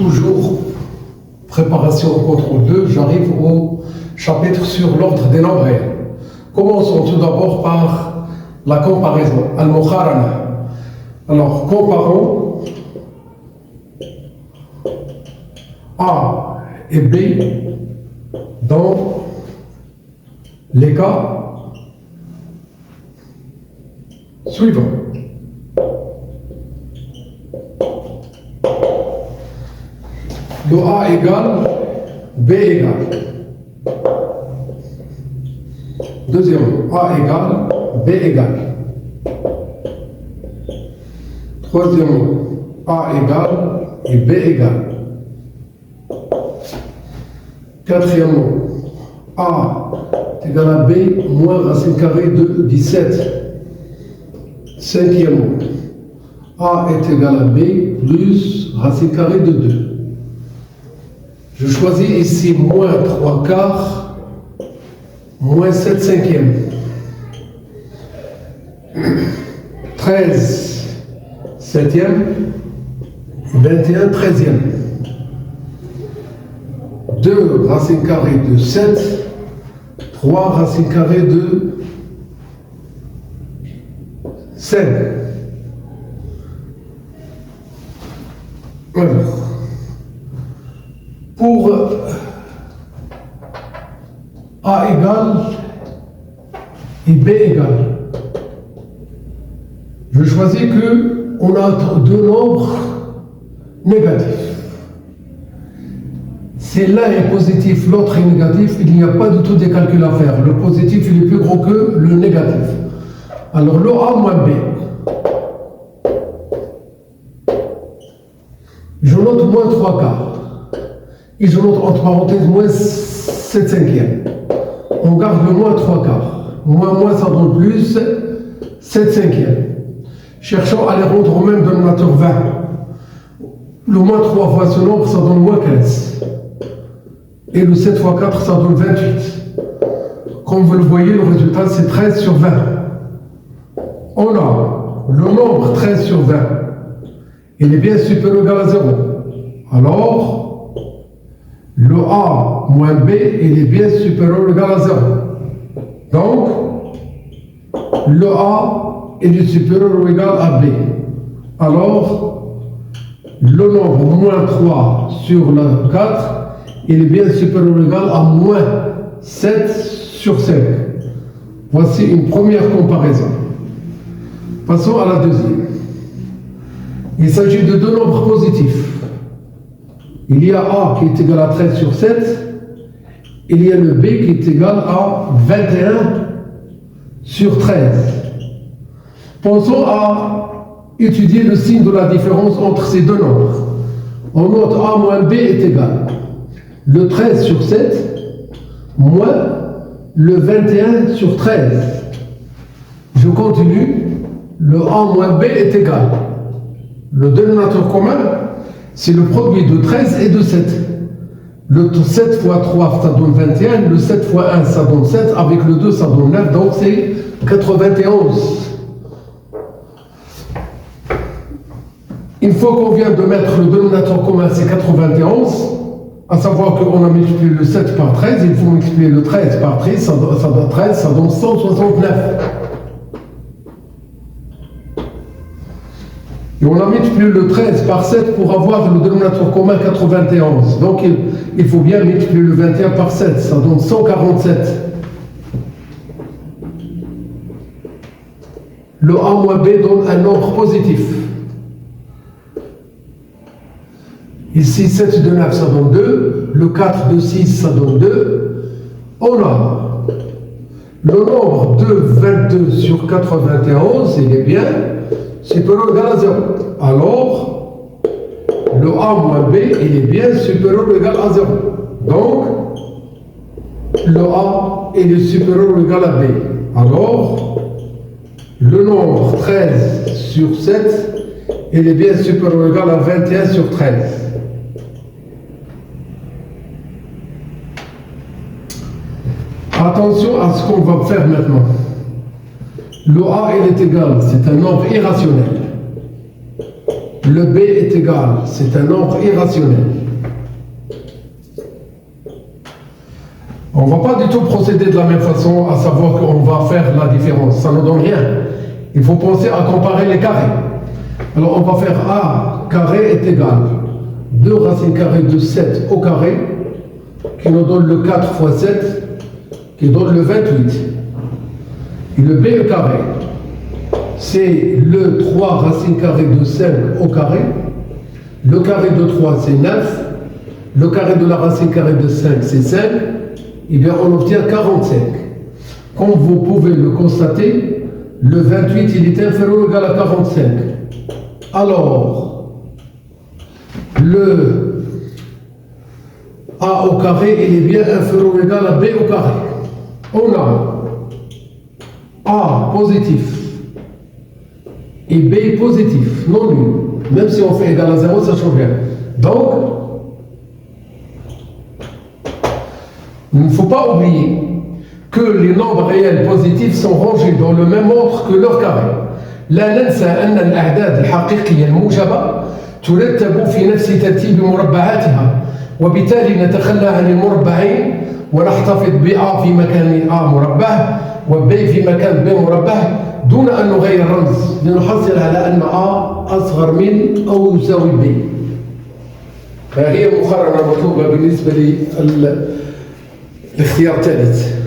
Toujours préparation au contrôle 2, j'arrive au chapitre sur l'ordre des nombres réels. Commençons tout d'abord par la comparaison, al-mukharana. Alors, comparons A et B dans les cas suivants. Le A égale B égale. Deuxièmement, A égale B égale. Troisièmement, A égale et B égale. Quatrièmement, A est égal à B moins racine carrée de 17. Cinquièmement, A est égal à B plus racine carrée de 2. Je choisis ici moins 3 quarts, moins 7 cinquièmes. 13 septièmes, 21 treizièmes. 2 racines carrées de 7, 3 racines carrées de 5. Alors, pour A égale et B égale, je choisis que on a deux nombres négatifs. Si l'un est positif, l'autre est négatif, il n'y a pas du tout de calcul à faire. Le positif il est plus gros que le négatif. Alors le A moins B. Je note moins 3 quarts. Et je note entre parenthèses moins 7 cinquièmes. On garde le moins 3 quarts. Moins ça donne plus 7 cinquièmes. Cherchons à les rendre au même dénominateur 20. Le moins 3 fois ce nombre, ça donne moins 15. Et le 7 fois 4, ça donne 28. Comme vous le voyez, le résultat c'est 13 sur 20. On a le nombre 13 sur 20. Il est bien supérieur ou égal à 0. Alors, le A moins B, il est bien supérieur ou égal à 0. Donc, le A est supérieur ou égal à B. Alors, le nombre moins 3 sur le 4, il est bien supérieur ou égal à moins 7 sur 5. Voici une première comparaison. Passons à la deuxième. Il s'agit de deux nombres positifs. Il y a A qui est égal à 13 sur 7. Il y a le B qui est égal à 21 sur 13. Pensons à étudier le signe de la différence entre ces deux nombres. On note A moins B est égal. Le 13 sur 7 moins le 21 sur 13. Je continue. Le A moins B est égal. Le dénominateur commun, c'est le produit de 13 et de 7. Le 7 fois 3, ça donne 21. Le 7 fois 1, ça donne 7. Avec le 2, ça donne 9. Donc c'est 91. Une fois qu'on vient de mettre le dénominateur commun, c'est 91. À savoir qu'on a multiplié le 7 par 13. Il faut multiplier le 13 par 13. Ça donne 13, ça donne 169. Et on a multiplié le 13 par 7 pour avoir le dénominateur commun 91. Donc il faut bien multiplier le 21 par 7, ça donne 147. Le A moins B donne un nombre positif. Ici 7 de 9 ça donne 2, le 4 de 6 ça donne 2. On a le nombre de 22 sur 91, il est bien supérieur ou égal à 0. Alors, le A moins B, il est bien supérieur ou égal à 0. Donc, le A il est supérieur ou égal à B. Alors, le nombre 13 sur 7, il est bien supérieur ou égal à 21 sur 13. Attention à ce qu'on va faire maintenant. Le A il est égal, c'est un nombre irrationnel. le B est égal, c'est un nombre irrationnel. On ne va pas du tout procéder de la même façon, à savoir qu'on va faire la différence. Ça ne donne rien. Il faut penser à comparer les carrés. Alors on va faire A carré est égal 2 racines carrées de 7 au carré, qui nous donne le 4 fois 7, qui donne le 28. Et le B carré, c'est le 3 racines carrées de 5 au carré. Le carré de 3, c'est 9. Le carré de la racine carrée de 5, c'est 5. Eh bien, on obtient 45. Comme vous pouvez le constater, le 28, il est inférieur ou égal à 45. Alors, le A au carré, il est bien inférieur ou égal à B au carré. On a A positif et B positif, non nul. Même si on fait égal à 0, ça change rien. Donc, il ne faut pas oublier que les nombres réels positifs sont rangés dans le même ordre que leur carré. لا ننسى أن الأعداد الحقيقية الموجبة ترتب في نفس ترتيب مربعاتها، وبالتالي نتخلى عن المربعين ونحتفظ بA في مكان A مربع وB في مكان B مربع دون أن نغير الرمز لنحصل على أن A أصغر من أو يساوي B. فهي مقارنة مطلوبة بالنسبة للاختيار الثالث.